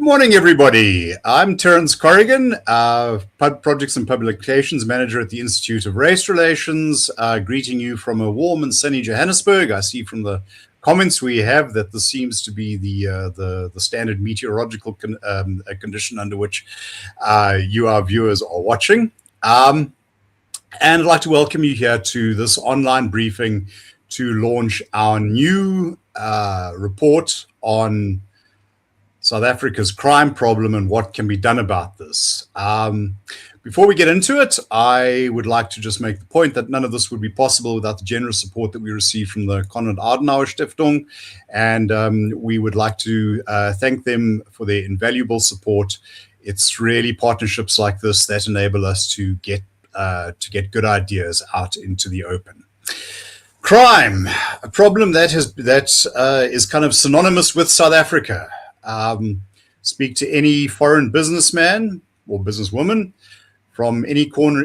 Morning, everybody. I'm Terence Corrigan, Projects and Publications Manager at the Institute of Race Relations, greeting you from a warm and sunny Johannesburg. I see from the comments we have that this seems to be the standard meteorological condition under which you, our viewers, are watching. And I'd like to welcome you here to this online briefing to launch our new report on South Africa's crime problem and what can be done about this. Before we get into it, I would like to just make the point that none of this would be possible without the generous support that we receive from the Konrad Adenauer Stiftung, and we would like to thank them for their invaluable support. It's really partnerships like this that enable us to get good ideas out into the open. Crime, a problem that is kind of synonymous with South Africa. Speak to any foreign businessman or businesswoman from any corner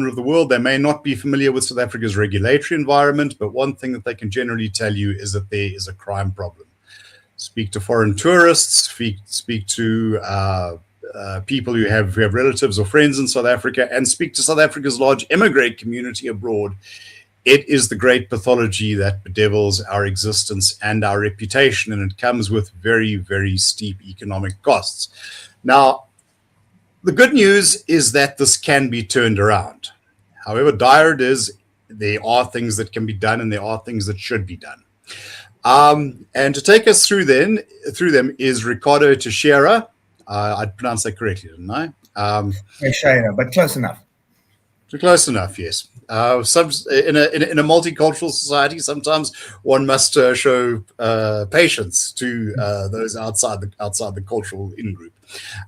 of the world. They may not be familiar with South Africa's regulatory environment, but one thing that they can generally tell you is that there is a crime problem. Speak to foreign tourists, speak to people who have relatives or friends in South Africa, and speak to South Africa's large immigrant community abroad. It is the great pathology that bedevils our existence and our reputation, and it comes with very, very steep economic costs. Now, the good news is that this can be turned around. However dire it is, there are things that can be done, and there are things that should be done. And to take us through them is Ricardo Teixeira. I pronounced that correctly, didn't I? Teixeira, but close enough. Close enough, yes. In a multicultural society, sometimes one must show patience to those outside the cultural in-group.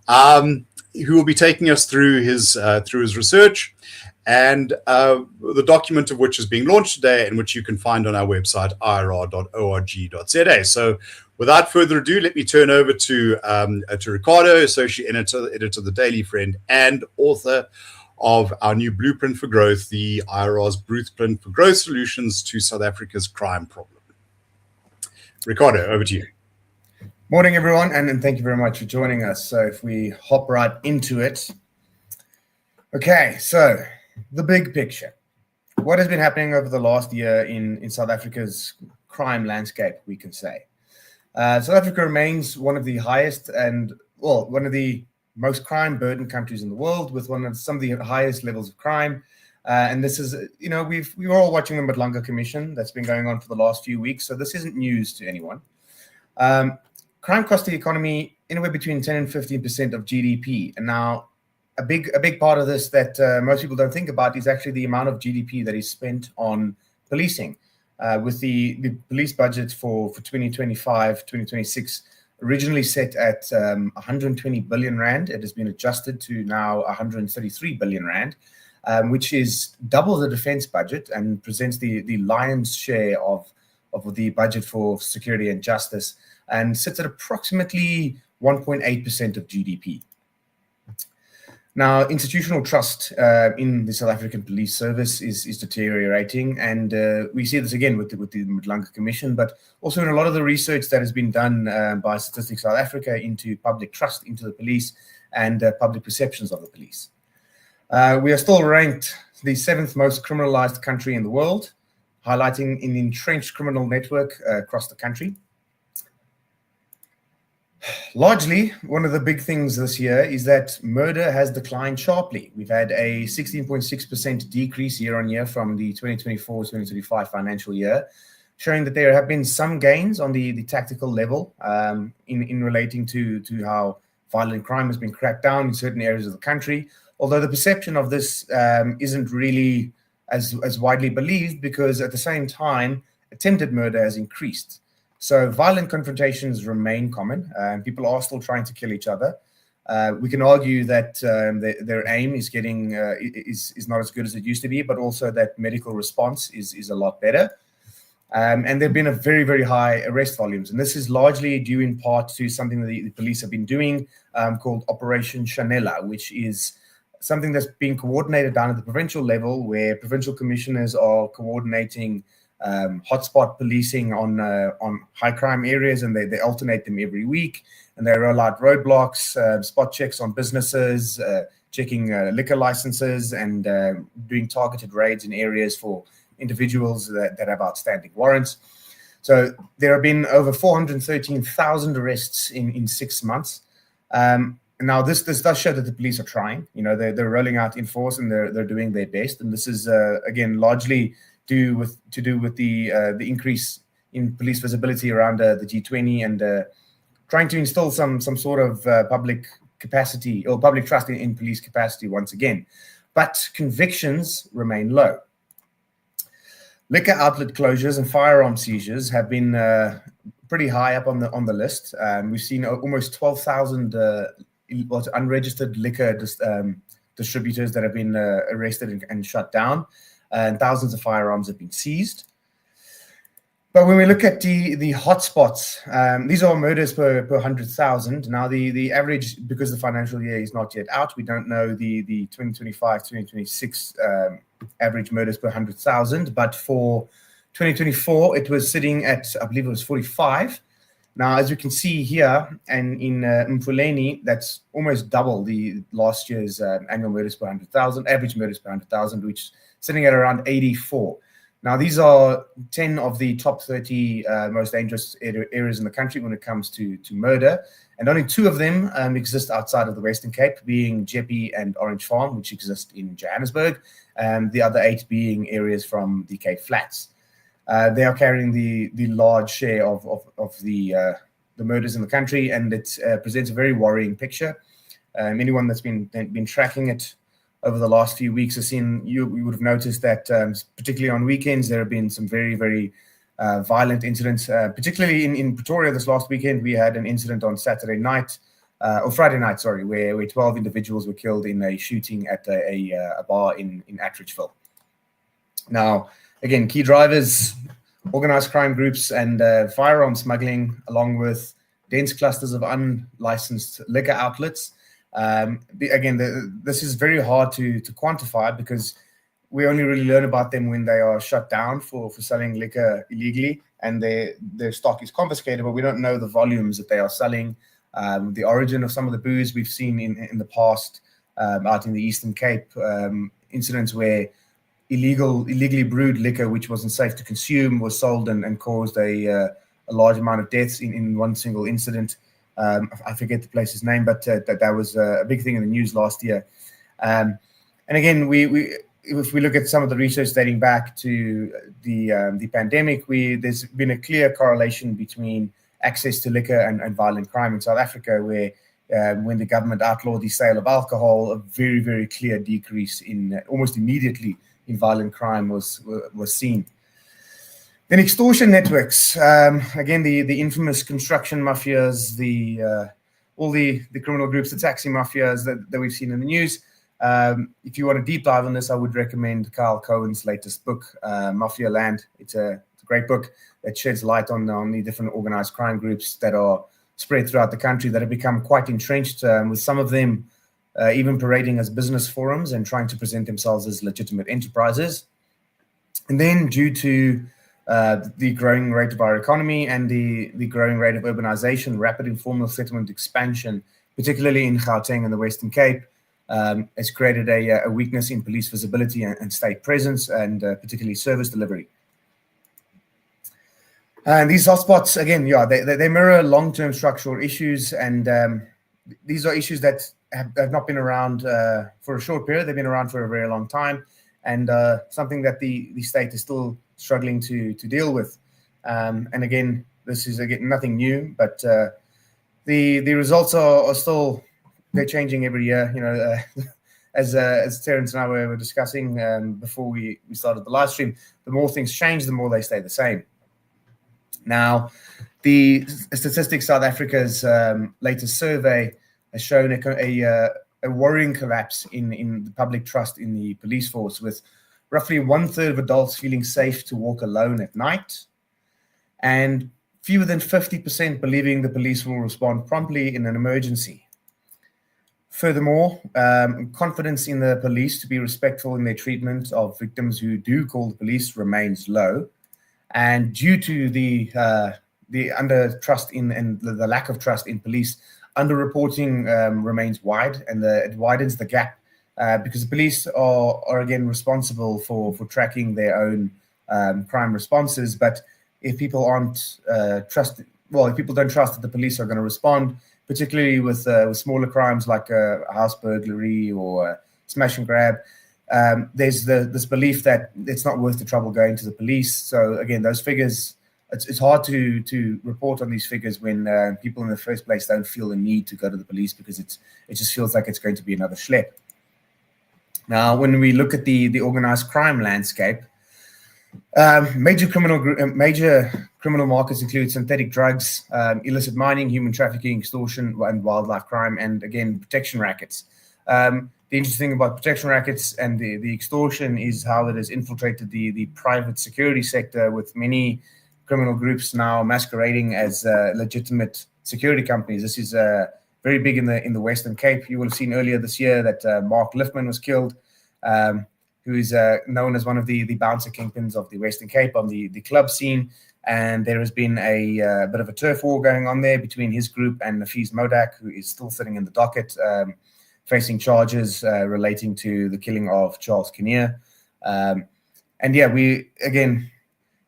Who will be taking us through his research, and the document of which is being launched today, and which you can find on our website irr.org.za. So, without further ado, let me turn over to Ricardo, associate editor of the Daily Friend and author of our new Blueprint for Growth, the IRR's Blueprint for Growth Solutions to South Africa's Crime Problem. Ricardo, over to you. Morning, everyone, and thank you very much for joining us. So if we hop right into it. Okay, so the big picture. What has been happening over the last year in South Africa's crime landscape, we can say. South Africa remains one of the highest one of the most crime-burdened countries in the world, with some of the highest levels of crime. And this is, we were all watching the Madlanga Commission that's been going on for the last few weeks, so this isn't news to anyone. Crime costs the economy anywhere between 10 and 15% of GDP. And now, a big part of this that most people don't think about is actually the amount of GDP that is spent on policing. With the police budget for 2025, 2026, originally set at 120 billion rand. It has been adjusted to now 133 billion rand, which is double the defense budget and presents the lion's share of the budget for security and justice, and sits at approximately 1.8% of GDP. Now, institutional trust in the South African Police Service is deteriorating, and we see this again with the Madlanga Commission, but also in a lot of the research that has been done by Statistics South Africa into public trust into the police and public perceptions of the police. We are still ranked the 7th most criminalized country in the world, highlighting an entrenched criminal network across the country. Largely, one of the big things this year is that murder has declined sharply. We've had a 16.6% decrease year on year from the 2024-2025 financial year, showing that there have been some gains on the tactical level in relating to how violent crime has been cracked down in certain areas of the country, although the perception of this isn't really as widely believed, because at the same time, attempted murder has increased. So violent confrontations remain common, and people are still trying to kill each other. We can argue that their aim is is not as good as it used to be, but also that medical response is a lot better. And there have been a very, very high arrest volumes. And this is largely due in part to something that the police have been doing called Operation Chanela, which is something that's being coordinated down at the provincial level, where provincial commissioners are coordinating hotspot policing on high crime areas, and they alternate them every week, and they roll out roadblocks, spot checks on businesses, checking liquor licenses, and doing targeted raids in areas for individuals that have outstanding warrants. So there have been over 413,000 arrests in 6 months. Now, this does show that the police are trying. They're rolling out in force, and they're doing their best. And this is again largely to do with the increase in police visibility around the G20, and trying to instill some sort of public capacity or public trust in police capacity once again. But convictions remain low. Liquor outlet closures and firearm seizures have been pretty high up on the list. We've seen almost 12,000 unregistered liquor distributors that have been arrested and shut down, and thousands of firearms have been seized. But when we look at the hotspots, these are murders per 100,000. Now, the average, because the financial year is not yet out, we don't know the 2025, 2026 average murders per 100,000. But for 2024, it was sitting at, I believe it was 45. Now, as you can see here, and in Mfuleni, that's almost double the last year's annual murders per 100,000, average murders per 100,000, which is sitting at around 84. Now, these are 10 of the top 30 most dangerous areas in the country when it comes to murder. And only 2 of them exist outside of the Western Cape, being Jeppe and Orange Farm, which exist in Johannesburg, and the other 8 being areas from the Cape Flats. They are carrying the large share of the murders in the country, and it presents a very worrying picture. Anyone that's been tracking it over the last few weeks has seen, you would have noticed that particularly on weekends there have been some very, very violent incidents. Particularly in Pretoria this last weekend, we had an incident on Friday night, where 12 individuals were killed in a shooting at a bar in Attridgeville. Now, again, key drivers, organized crime groups and firearm smuggling, along with dense clusters of unlicensed liquor outlets. This is very hard to quantify, because we only really learn about them when they are shut down for selling liquor illegally and their stock is confiscated, but we don't know the volumes that they are selling, the origin of some of the booze we've seen in the past out in the Eastern Cape, incidents where illegally brewed liquor, which wasn't safe to consume, was sold and caused a large amount of deaths in one single incident. I forget the place's name, but that was a big thing in the news last year. And again, if we look at some of the research dating back to the pandemic, there's been a clear correlation between access to liquor and violent crime in South Africa, where when the government outlawed the sale of alcohol, a very, very clear decrease in almost immediately in violent crime was seen. Then extortion networks, again, the infamous construction mafias, all the criminal groups, the taxi mafias that we've seen in the news. If you want to deep dive on this, I would recommend Carl Cohen's latest book, Mafia Land. It's a great book that sheds light on the different organized crime groups that are spread throughout the country, that have become quite entrenched, with some of them even parading as business forums and trying to present themselves as legitimate enterprises. And then, due to the growing rate of our economy and the growing rate of urbanization, rapid informal settlement expansion, particularly in Gauteng and the Western Cape, has created a weakness in police visibility and state presence, and particularly service delivery. And these hotspots, again, they mirror long-term structural issues, and these are issues that have not been around for a short period. They've been around for a very long time, and something that the state is still struggling to deal with. And again, this is nothing new, but the results are still, they're changing every year. As Terence and I were discussing before we started the live stream, the more things change, the more they stay the same. Now, the Statistics South Africa's latest survey has shown a worrying collapse in the public trust in the police force, with roughly 1/3 of adults feeling safe to walk alone at night, and fewer than 50% believing the police will respond promptly in an emergency. Furthermore, confidence in the police to be respectful in their treatment of victims who do call the police remains low. And due to the under trust in and the lack of trust in police, underreporting remains wide, and it widens the gap because the police are again responsible for tracking their own crime responses. But if people aren't if people don't trust that the police are going to respond, particularly with smaller crimes like a house burglary or smash and grab, there's this belief that it's not worth the trouble going to the police. So again, those figures, it's hard to report on these figures when people in the first place don't feel the need to go to the police because it just feels like it's going to be another schlep. Now, when we look at the organized crime landscape, major criminal markets include synthetic drugs, illicit mining, human trafficking, extortion, and wildlife crime, and again, protection rackets. The interesting thing about protection rackets and the extortion is how it has infiltrated the private security sector, with many criminal groups now masquerading as legitimate security companies. This is very big in the Western Cape. You will have seen earlier this year that Mark Liftman was killed, who is known as one of the bouncer kingpins of the Western Cape on the club scene. And there has been a bit of a turf war going on there between his group and Nafiz Modak, who is still sitting in the docket, facing charges relating to the killing of Charles Kinnear. And yeah,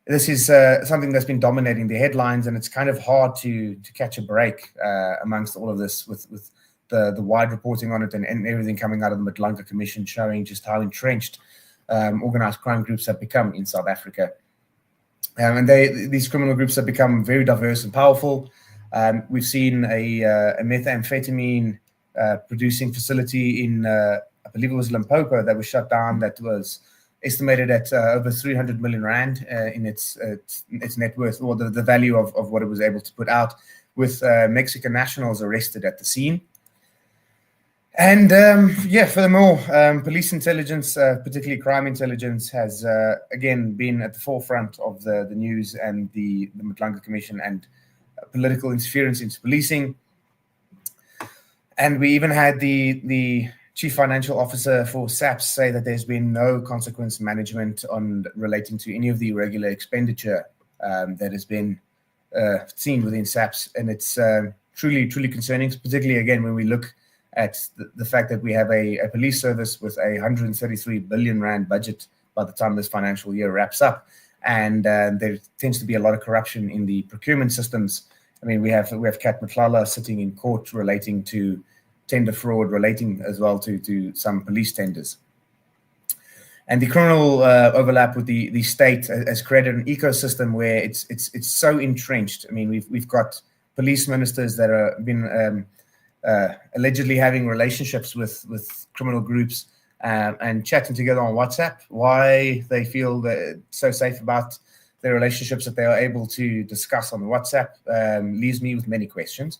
this is something that's been dominating the headlines, and it's kind of hard to catch a break amongst all of this with the wide reporting on it and everything coming out of the Madlanga Commission showing just how entrenched organized crime groups have become in South Africa. And these criminal groups have become very diverse and powerful. We've seen a methamphetamine producing facility in, I believe it was Limpopo, that was shut down, that was estimated at over 300 million rand in its net worth, or the value of what it was able to put out, with Mexican nationals arrested at the scene. And furthermore, police intelligence, particularly crime intelligence, has again been at the forefront of the news and the Madlanga Commission and political interference into policing. And we even had the chief financial officer for SAPS say that there's been no consequence management on relating to any of the irregular expenditure that has been seen within SAPS. And it's truly concerning, particularly again when we look at the fact that we have a police service with a 133 billion rand budget by the time this financial year wraps up. And there tends to be a lot of corruption in the procurement systems. I mean, we have Kat Mtlala sitting in court relating to tender fraud, relating as well to some police tenders. And the criminal overlap with the state has created an ecosystem where it's so entrenched. I mean, we've got police ministers that are been allegedly having relationships with criminal groups and chatting together on WhatsApp. Why they feel that so safe about their relationships that they are able to discuss on WhatsApp leaves me with many questions.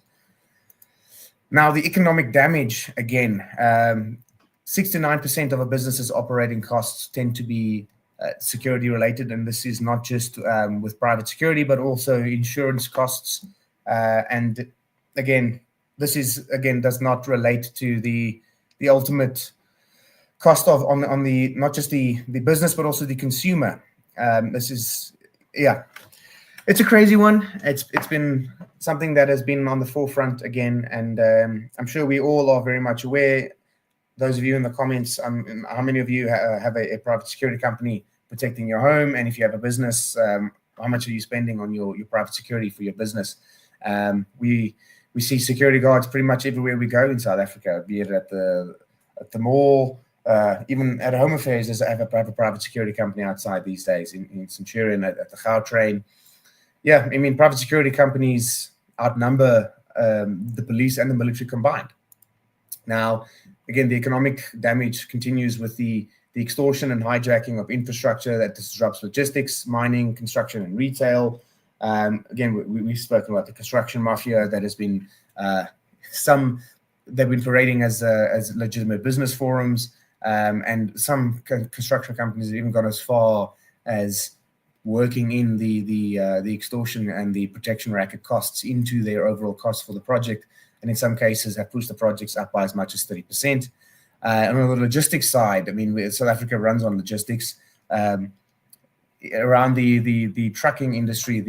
Now, the economic damage, again, 69% of a business's operating costs tend to be security related, and this is not just with private security, but also insurance costs. And again, this does not relate to the ultimate cost of on the not just the business, but also the consumer. It's a crazy one. It's been something that has been on the forefront again, and I'm sure we all are very much aware. Those of you in the comments, how many of you have a private security company protecting your home? And if you have a business, how much are you spending on your private security for your business? We see security guards pretty much everywhere we go in South Africa, be it at the mall, even at Home Affairs. I have a private security company outside these days in Centurion at the Gautrain. Yeah, I mean, private security companies outnumber the police and the military combined. Now, again, the economic damage continues with the extortion and hijacking of infrastructure that disrupts logistics, mining, construction, and retail. Again, we've spoken about the construction mafia that has been they've been parading as legitimate business forums, and some construction companies have even gone as far as working in the extortion and the protection racket costs into their overall costs for the project, and in some cases have pushed the projects up by as much as 30%. And on the logistics side, I mean, South Africa runs on logistics. around the trucking industry,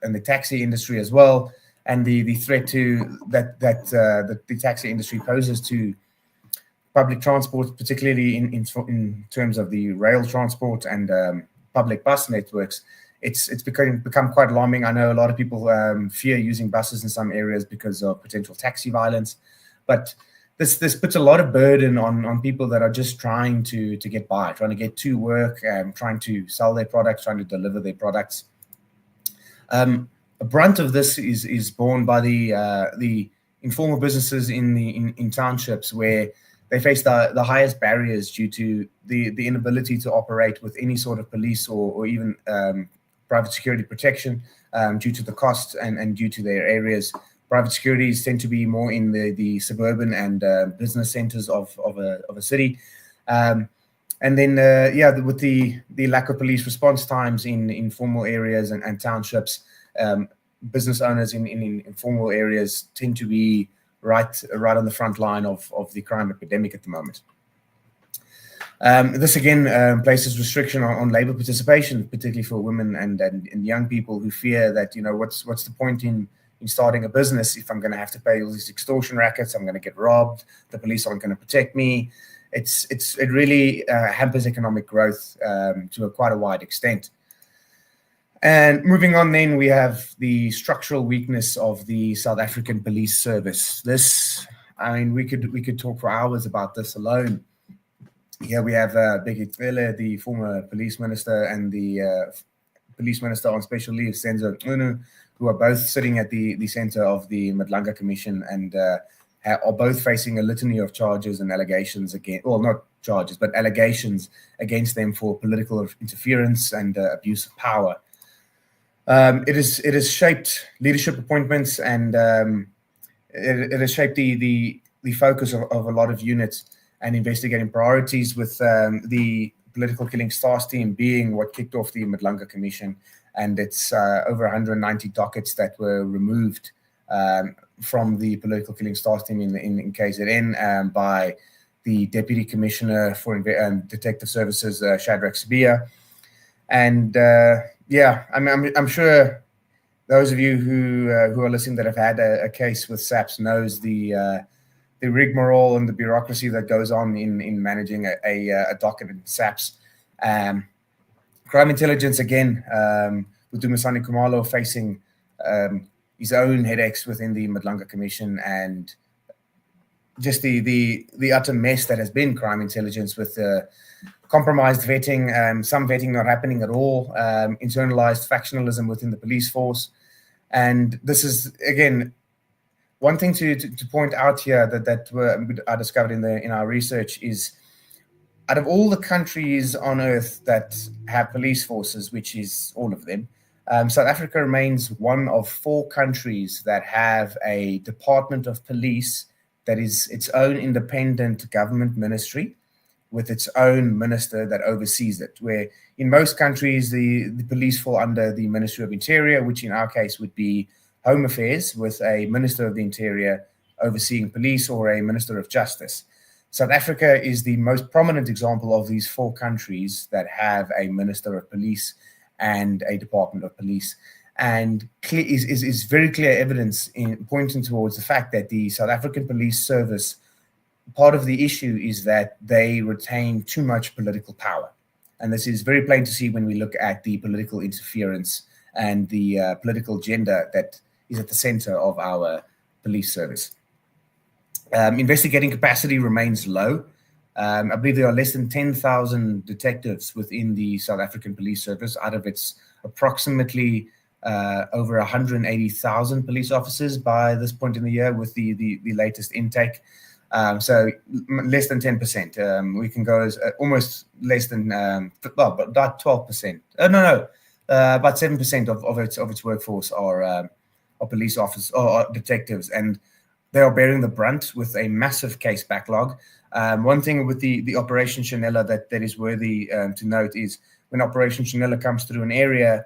and the taxi industry as well, and the threat to that the taxi industry poses to public transport, particularly in terms of the rail transport and public bus networks. It's become quite alarming. I know a lot of people fear using buses in some areas because of potential taxi violence, but this puts a lot of burden on people that are just trying to get by, trying to get to work, trying to sell their products, trying to deliver their products. A brunt of this is borne by the informal businesses in townships, where they face the highest barriers due to the inability to operate with any sort of police or even private security protection, due to the cost and due to their areas. Private securities tend to be more in the suburban and business centers of a city. And then, with the lack of police response times in informal areas and townships, business owners in informal areas tend to be right on the front line of the crime epidemic at the moment. This again places restriction on labor participation, particularly for women and young people who fear that, what's the point in starting a business if I'm going to have to pay all these extortion rackets, I'm going to get robbed, the police aren't going to protect me. It really hampers economic growth to quite a wide extent. And moving on, then we have the structural weakness of the South African police service. We could talk for hours about this alone. Here we have Bheki Cele, the former police minister, and the police minister on special leave, Senzo Unu, who are both sitting at the center of the Madlanga Commission and are both facing a litany of charges and allegations not charges, but allegations against them for political interference and abuse of power. It has shaped leadership appointments, and it has shaped the focus of a lot of units and investigating priorities, with the political killing stars team being what kicked off the Madlanga Commission, and it's over 190 dockets that were removed from the political killing stars team in KZN by the Deputy Commissioner for Detective Services, Shadrach Sibia. And I'm sure those of you who are listening that have had a case with SAPS knows the rigmarole and the bureaucracy that goes on in managing a docket in SAPS. Crime intelligence, again, with Dumisani Kumalo facing his own headaches within the Madlanga Commission, and just the utter mess that has been crime intelligence, with compromised vetting, some vetting not happening at all, internalized factionalism within the police force. And this is, again, one thing to point out here that I discovered in our research is, out of all the countries on earth that have police forces, which is all of them, South Africa remains one of 4 countries that have a department of police that is its own independent government ministry, with its own minister that oversees it, where in most countries the police fall under the Ministry of Interior, which in our case would be Home Affairs, with a Minister of the Interior overseeing police, or a Minister of Justice. South Africa is the most prominent example of these 4 countries that have a Minister of Police and a Department of Police, and is very clear evidence in pointing towards the fact that the South African Police Service, part of the issue is that they retain too much political power. And this is very plain to see when we look at the political interference and the political agenda that is at the center of our police service. Investigating capacity remains low. I believe there are less than 10,000 detectives within the South African Police Service, out of its approximately over 180,000 police officers by this point in the year, with the latest intake. So less than 10%. We can go as almost less than, about 12%. About 7% of its workforce are police officers or detectives, and they are bearing the brunt with a massive case backlog. One thing with the Operation Chanela that is worthy to note is, when Operation Chanela comes through an area,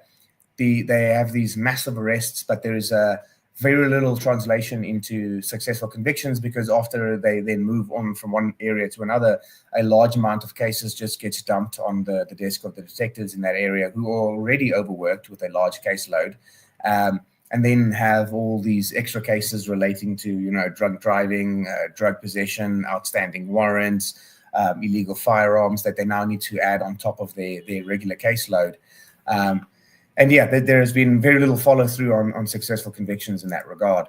they have these massive arrests, but there is a very little translation into successful convictions, because after they then move on from one area to another, a large amount of cases just gets dumped on the desk of the detectives in that area, who are already overworked with a large caseload, and then have all these extra cases relating to, drug driving, drug possession, outstanding warrants, illegal firearms that they now need to add on top of their regular caseload. And yeah, there has been very little follow through on successful convictions in that regard.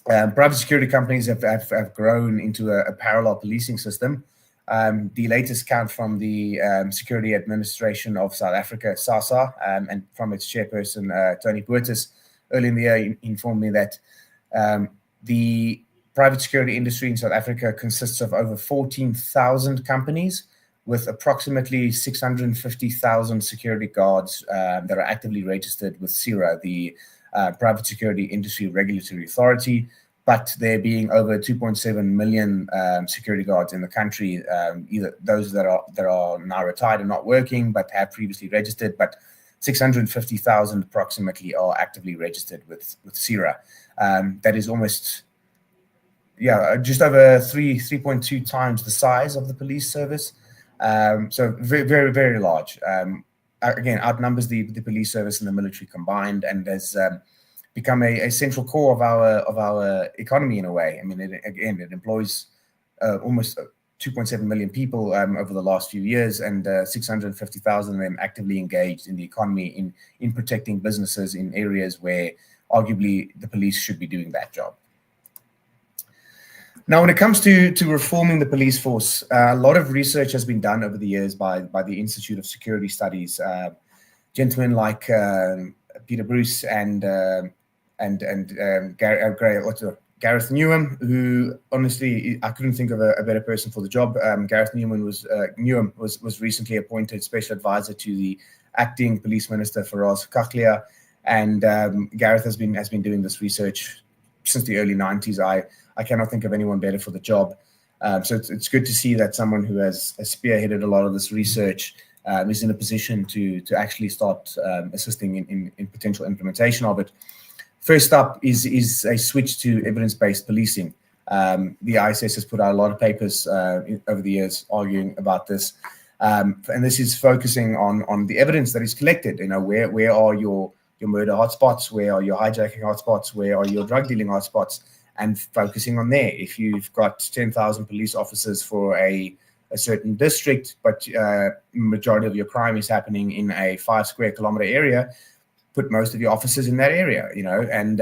Private security companies have grown into a parallel policing system. The latest count from the Security Administration of South Africa, SASA, and from its chairperson, Tony Boertes, early in the year informed me that the private security industry in South Africa consists of over 14,000 companies, with approximately 650,000 security guards that are actively registered with CIRA, the Private Security Industry Regulatory Authority, but there being over 2.7 million security guards in the country, either those that are now retired and not working but have previously registered, but 650,000 approximately are actively registered with CIRA. That is almost, just over 3.2 times the size of the police service. So very, very, very large. Again, outnumbers the police service and the military combined, and has become a central core of our economy in a way. I mean, it employs almost 2.7 million people over the last few years, and 650,000 of them actively engaged in the economy in protecting businesses in areas where arguably the police should be doing that job. Now, when it comes to reforming the police force, a lot of research has been done over the years by the Institute of Security Studies. Gentlemen like Peter Bruce and Gareth Newham, who honestly I couldn't think of a better person for the job. Gareth Newham was recently appointed special advisor to the acting police minister Faraz Kaklia, and Gareth has been doing this research since the early 90s. I cannot think of anyone better for the job. So it's good to see that someone who has spearheaded a lot of this research is in a position to actually start assisting in potential implementation of it. First up is a switch to evidence-based policing. The ISS has put out a lot of papers over the years arguing about this. And this is focusing on the evidence that is collected. Where are your murder hotspots? Where are your hijacking hotspots? Where are your drug dealing hotspots? And focusing on there. If you've got 10,000 police officers for a certain district, but majority of your crime is happening in a 5 square kilometer area, put most of your officers in that area, and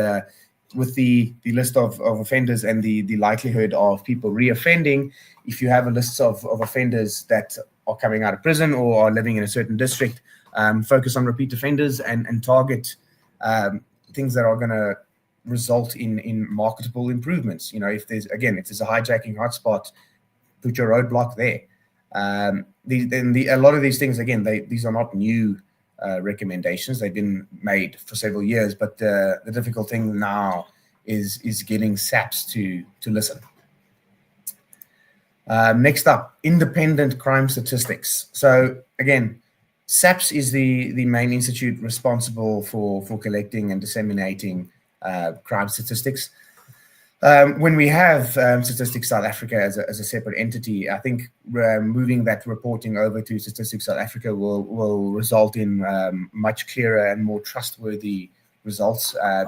with the list of offenders and the likelihood of people reoffending, if you have a list of offenders that are coming out of prison or are living in a certain district, focus on repeat offenders and target things that are going to result in marketable improvements. If there's a hijacking hotspot, put your roadblock there. A lot of these things, again, these are not new recommendations. They've been made for several years, but the difficult thing now is getting SAPS to listen. Next up, independent crime statistics. So again, SAPS is the main institute responsible for collecting and disseminating crime statistics. When we have Statistics South Africa as a separate entity, I think moving that reporting over to Statistics South Africa will result in much clearer and more trustworthy results. I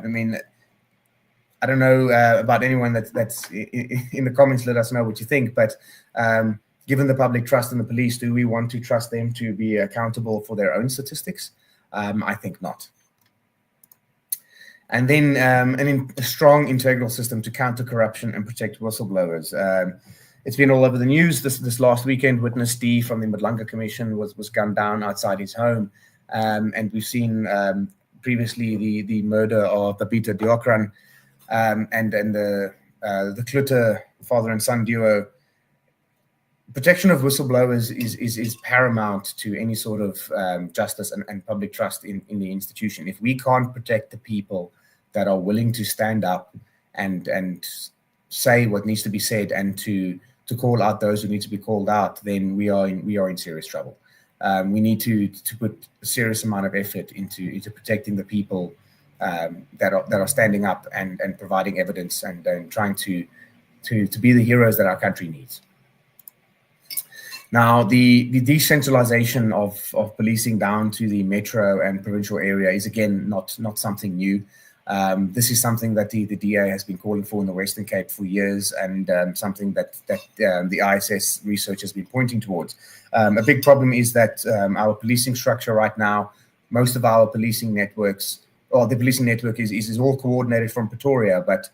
don't know about anyone that's in the comments. Let us know what you think. But given the public trust in the police, do we want to trust them to be accountable for their own statistics? I think not. And then a strong integral system to counter corruption and protect whistleblowers. It's been all over the news. This last weekend, witness D from the Madlanga Commission was gunned down outside his home. And we've seen previously the murder of Babita Diokran and the Klutter father and son duo. Protection of whistleblowers is paramount to any sort of justice and public trust in the institution. If we can't protect the people that are willing to stand up and say what needs to be said and to call out those who need to be called out, then we are in serious trouble. We need to put a serious amount of effort into protecting the people that are standing up and providing evidence and trying to be the heroes that our country needs. Now, the decentralization of policing down to the metro and provincial area is, again, not something new. This is something that the DA has been calling for in the Western Cape for years, and something that the ISS research has been pointing towards. A big problem is that our policing structure right now, most of our policing networks, or the policing network is all coordinated from Pretoria, but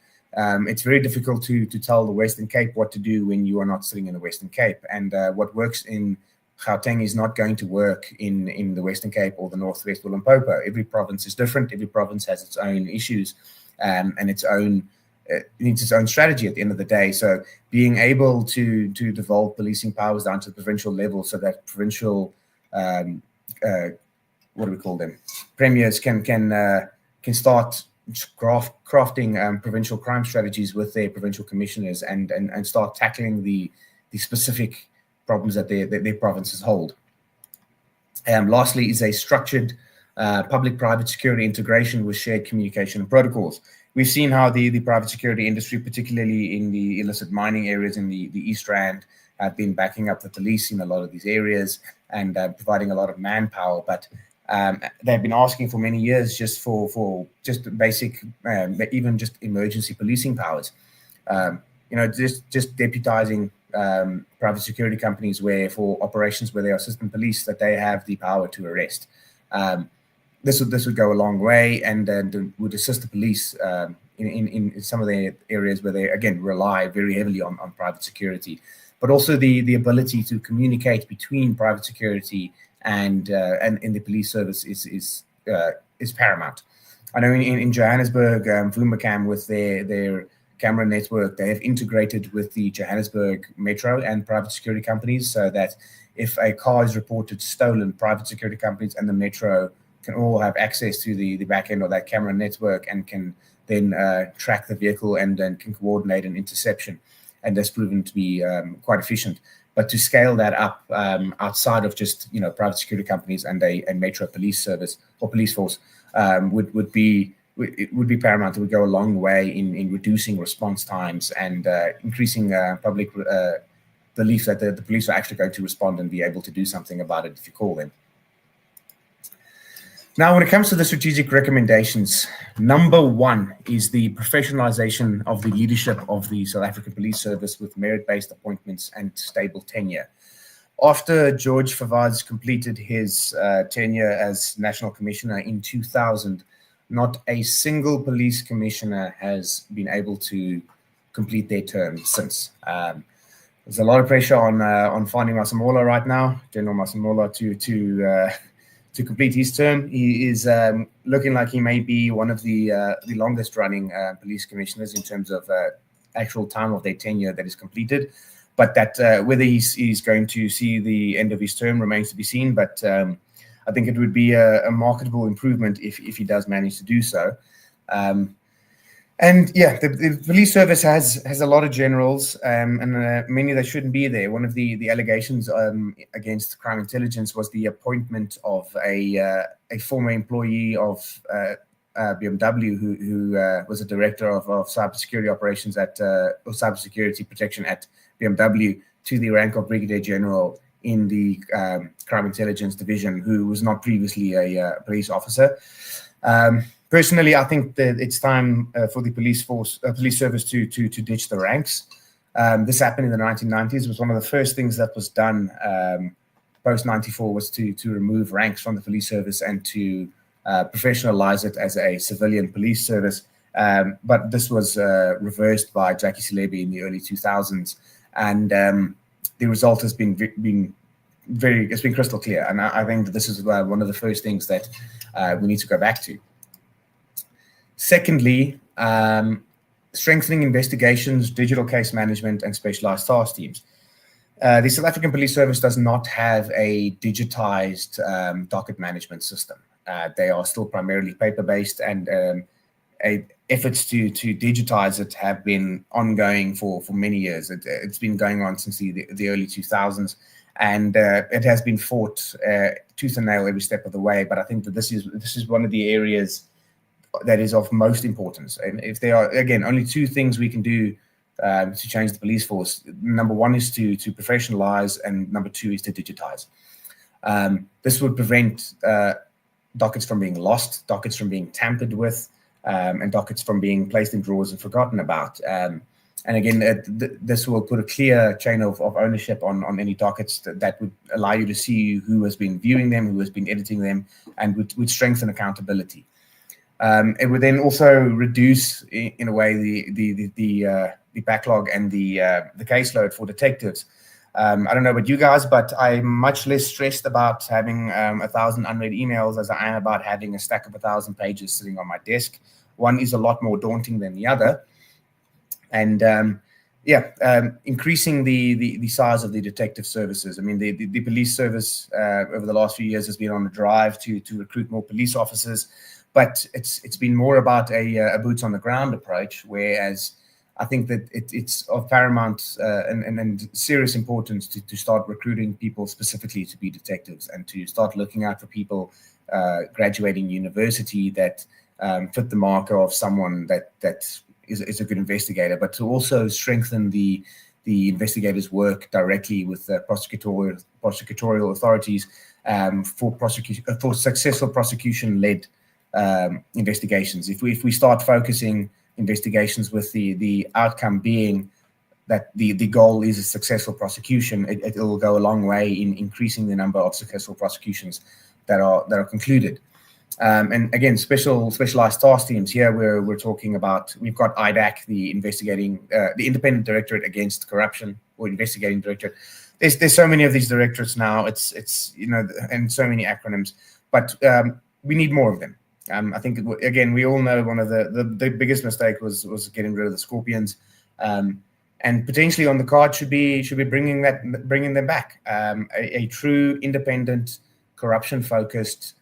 it's very difficult to tell the Western Cape what to do when you are not sitting in the Western Cape. And what works in Gauteng is not going to work in the Western Cape or the Northwest or Limpopo. Every province is different. Every province has its own issues and its own needs its own strategy at the end of the day. So being able to devolve policing powers down to the provincial level, so that provincial what do we call them? Premiers can start crafting provincial crime strategies with their provincial commissioners and start tackling the specific problems that their provinces hold. Lastly is a structured public-private security integration with shared communication and protocols. We've seen how the private security industry, particularly in the illicit mining areas in the East Rand, have been backing up the police in a lot of these areas and providing a lot of manpower. But they've been asking for many years just for just basic, even just emergency policing powers. Just deputizing private security companies where for operations where they are assistant police, that they have the power to arrest. This would go a long way and would assist the police in some of the areas where they, again, rely very heavily on private security. But also the ability to communicate between private security and in the police service is paramount. I know in Johannesburg, Vumbacam with their camera network, they have integrated with the Johannesburg Metro and private security companies, so that if a car is reported stolen, private security companies and the Metro can all have access to the back end of that camera network and can then track the vehicle and then can coordinate an interception. And that's proven to be quite efficient. But to scale that up outside of just private security companies and a Metro police service or police force would be paramount. It would go a long way in reducing response times and increasing public belief that the police are actually going to respond and be able to do something about it if you call them. Now, when it comes to the strategic recommendations, number one is the professionalization of the leadership of the South African Police Service with merit-based appointments and stable tenure. After George Favaz completed his tenure as National Commissioner in 2000, not a single police commissioner has been able to complete their term since. There's a lot of pressure on finding Masemola right now, General Masemola, to complete his term. He is looking like he may be one of the longest running police commissioners in terms of actual time of their tenure that is completed. But that whether he's going to see the end of his term remains to be seen. But I think it would be a marketable improvement if he does manage to do so. And yeah, the police service has a lot of generals, and many that shouldn't be there. One of the allegations against crime intelligence was the appointment of a former employee of BMW who was a director of cybersecurity operations or cybersecurity protection at BMW to the rank of brigadier general in the crime intelligence division, who was not previously a police officer. Personally, I think that it's time for the police service to ditch the ranks. This happened in the 1990s. It was one of the first things that was done post 94 was to remove ranks from the police service and to professionalize it as a civilian police service. But this was reversed by Jackie Celebi in the early 2000s, and the result has been crystal clear. And I think that this is one of the first things that we need to go back to. Secondly, strengthening investigations, digital case management, and specialized task teams. The South African Police Service does not have a digitized docket management system. They are still primarily paper-based, and efforts to digitize it have been ongoing for many years. It's been going on since the early 2000s, and it has been fought tooth and nail every step of the way. But I think that this is one of the areas that is of most importance. And if there are, again, only two things we can do to change the police force, number one is to professionalize, and number two is to digitize. This would prevent dockets from being lost, dockets from being tampered with, and dockets from being placed in drawers and forgotten about. And again, this will put a clear chain of ownership on any dockets that would allow you to see who has been viewing them, who has been editing them, and would strengthen accountability. It would then also reduce, in a way, the backlog and the caseload for detectives. I don't know about you guys, but I'm much less stressed about having 1,000 unread emails as I am about having a stack of 1,000 pages sitting on my desk. One is a lot more daunting than the other. And increasing the size of the detective services. I mean, the police service over the last few years has been on a drive to recruit more police officers, but it's been more about a boots on the ground approach. Whereas I think that it's of paramount and serious importance to start recruiting people specifically to be detectives, and to start looking out for people graduating university that fit the marker of someone that is a good investigator, but to also strengthen the investigators' work directly with the prosecutorial authorities for successful prosecution-led investigations. If we start focusing investigations with the outcome being that the goal is a successful prosecution, it will go a long way in increasing the number of successful prosecutions that are concluded. And again, specialized task teams. Here we're talking about, we've got IDAC, the Independent Directorate Against Corruption, or Investigating Directorate. There's so many of these directorates now. It's and so many acronyms, but we need more of them. I think, again, we all know one of the biggest mistake was getting rid of the scorpions, and potentially on the card should be bringing them back. A true independent, corruption focused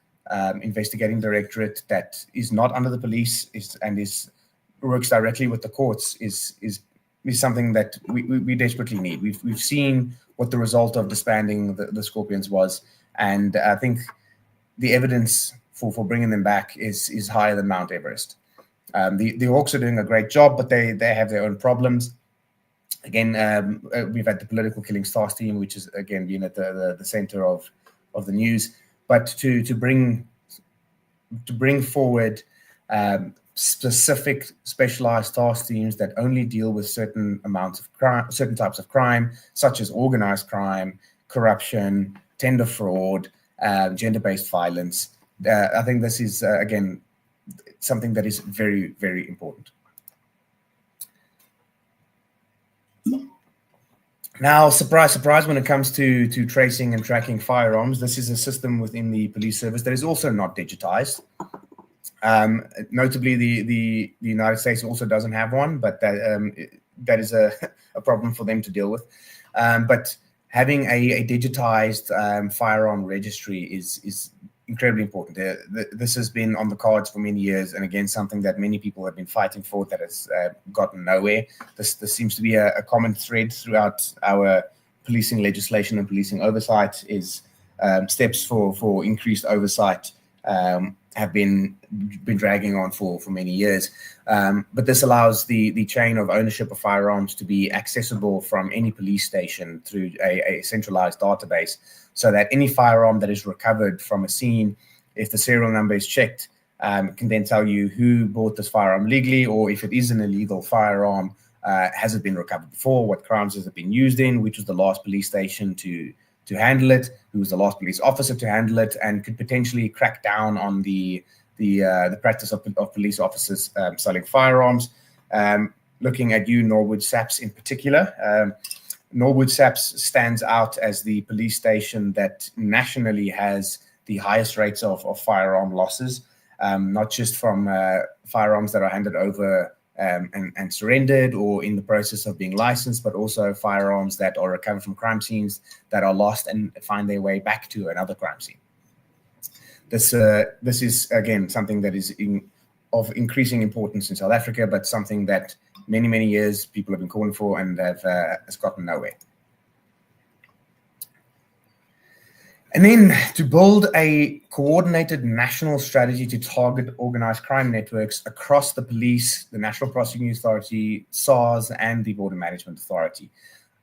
investigating directorate that is not under the police and works directly with the courts is something that we desperately need. We've seen what the result of disbanding the Scorpions was, and I think the evidence for bringing them back is higher than Mount Everest. The Hawks are doing a great job, but they have their own problems. Again, we've had the political killings task team, which has again been at the center of the news. But to bring forward specific specialized task teams that only deal with certain amounts of crime, certain types of crime, such as organized crime, corruption, tender fraud, gender-based violence. I think this is again something that is very, very important. Now, surprise, surprise, when it comes to tracing and tracking firearms, this is a system within the police service that is also not digitized. Notably, the United States also doesn't have one, but that is a problem for them to deal with. But having a digitized firearm registry is incredibly important. This has been on the cards for many years, and again, something that many people have been fighting for that has gotten nowhere. This seems to be a common thread throughout our policing legislation and policing oversight is steps for increased oversight have been dragging on for many years. But this allows the chain of ownership of firearms to be accessible from any police station through a centralized database, so that any firearm that is recovered from a scene, if the serial number is checked, can then tell you who bought this firearm legally, or if it is an illegal firearm, has it been recovered before, what crimes has it been used in, which was the last police station to handle it, who was the last police officer to handle it, and could potentially crack down on the practice of police officers selling firearms. Looking at you, Norwood SAPS in particular. Norwood SAPS stands out as the police station that nationally has the highest rates of firearm losses, not just from firearms that are handed over and surrendered or in the process of being licensed, but also firearms that are recovered from crime scenes that are lost and find their way back to another crime scene. This is, again, something that is of increasing importance in South Africa, but something that many, many years people have been calling for and has gotten nowhere. And then to build a coordinated national strategy to target organized crime networks across the police, the National Prosecuting Authority, SARS, and the Border Management Authority.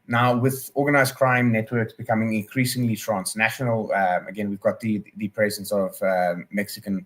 Now, with organized crime networks becoming increasingly transnational, again, we've got the presence of Mexican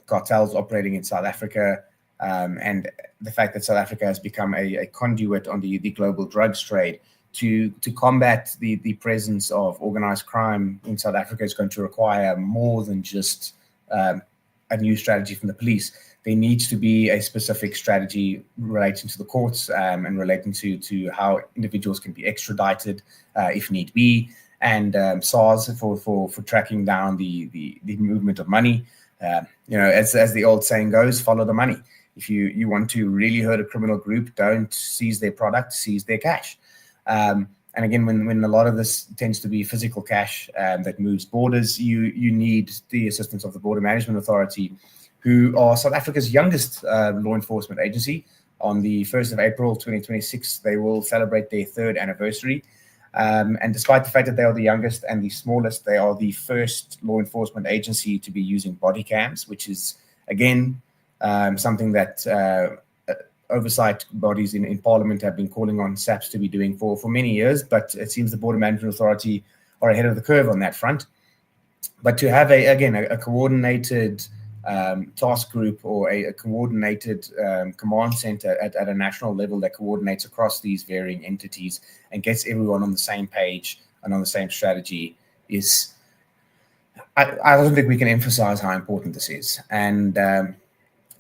cartels operating in South Africa, and the fact that South Africa has become a conduit on the global drugs trade. To combat the presence of organized crime in South Africa is going to require more than just a new strategy from the police. There needs to be a specific strategy relating to the courts and relating to how individuals can be extradited if need be, and SARS for tracking down the movement of money. As the old saying goes, follow the money. If you want to really hurt a criminal group, don't seize their product, seize their cash. And again, when a lot of this tends to be physical cash that moves borders, you need the assistance of the Border Management Authority, who are South Africa's youngest law enforcement agency. On the 1st of April 2026, they will celebrate their 3rd anniversary. And despite the fact that they are the youngest and the smallest, they are the first law enforcement agency to be using body cams, which is, again, something that oversight bodies in Parliament have been calling on SAPS to be doing for many years, but it seems the Border Management Authority are ahead of the curve on that front. But to have a coordinated task group or a coordinated command center at a national level that coordinates across these varying entities and gets everyone on the same page and on the same strategy is, I don't think we can emphasize how important this is. And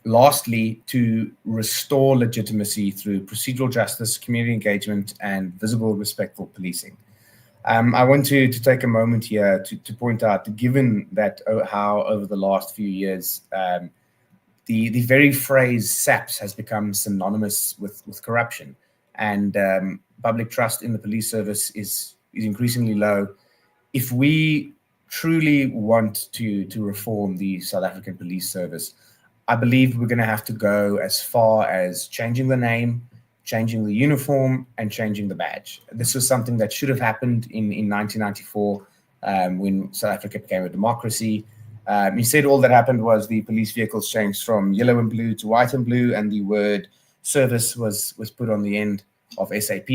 lastly, to restore legitimacy through procedural justice, community engagement, and visible, respectful policing. I want to take a moment here to point out, given that how over the last few years, the very phrase SAPS has become synonymous with corruption, and public trust in the police service is increasingly low. If we truly want to reform the South African police service, I believe we're going to have to go as far as changing the name, changing the uniform, and changing the badge. This was something that should have happened in 1994 when South Africa became a democracy. Instead, all that happened was the police vehicles changed from yellow and blue to white and blue, and the word service was put on the end of SAP.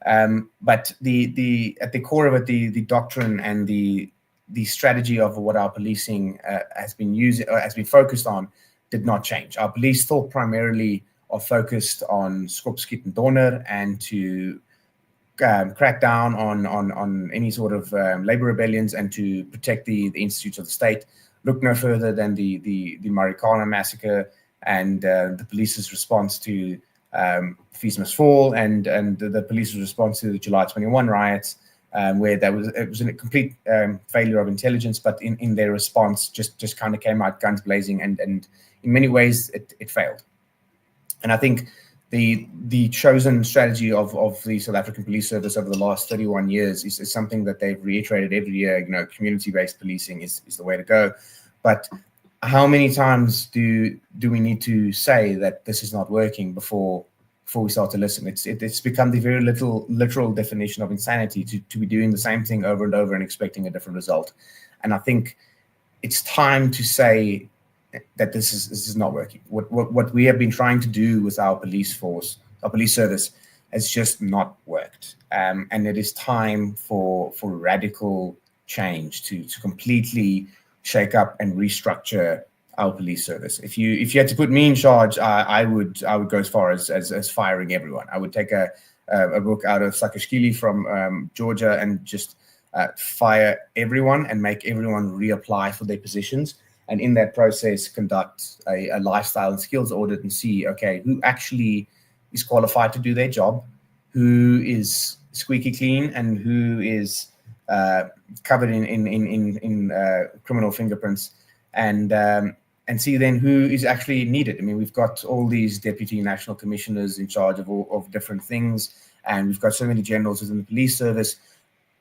But at the core of it, the doctrine and the strategy of what our policing has been focused on did not change. Our police still primarily are focused on Skopskiet and Donner and to crack down on any sort of labor rebellions and to protect the institutes of the state. Look no further than the Marikana massacre and the police's response to Fees Must Fall and the police's response to the July 21 riots, where it was a complete failure of intelligence, but in their response just kind of came out guns blazing, and in many ways it failed. And I think the chosen strategy of the South African Police Service over the last 31 years is something that they've reiterated every year. Community-based policing is the way to go. But how many times do we need to say that this is not working before we start to listen? It's become the very literal definition of insanity to be doing the same thing over and over and expecting a different result. And I think it's time to say that this is not working. What we have been trying to do with our police force, our police service, has just not worked. And it is time for radical change to completely shake up and restructure our police service. If you had to put me in charge, I would go as far as firing everyone. I would take a book out of Saakashvili from Georgia and just fire everyone and make everyone reapply for their positions. And in that process, conduct a lifestyle and skills audit and see, okay, who actually is qualified to do their job, who is squeaky clean, and who is covered in criminal fingerprints, and see then who is actually needed. I mean, we've got all these deputy national commissioners in charge of different things, and we've got so many generals within the police service.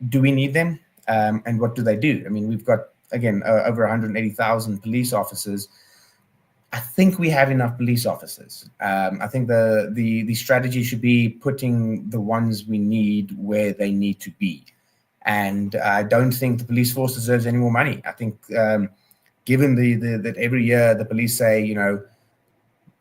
Do we need them? And what do they do? I mean, we've got, again, over 180,000 police officers. I think we have enough police officers. I think the strategy should be putting the ones we need where they need to be. And I don't think the police force deserves any more money. I think given that every year the police say,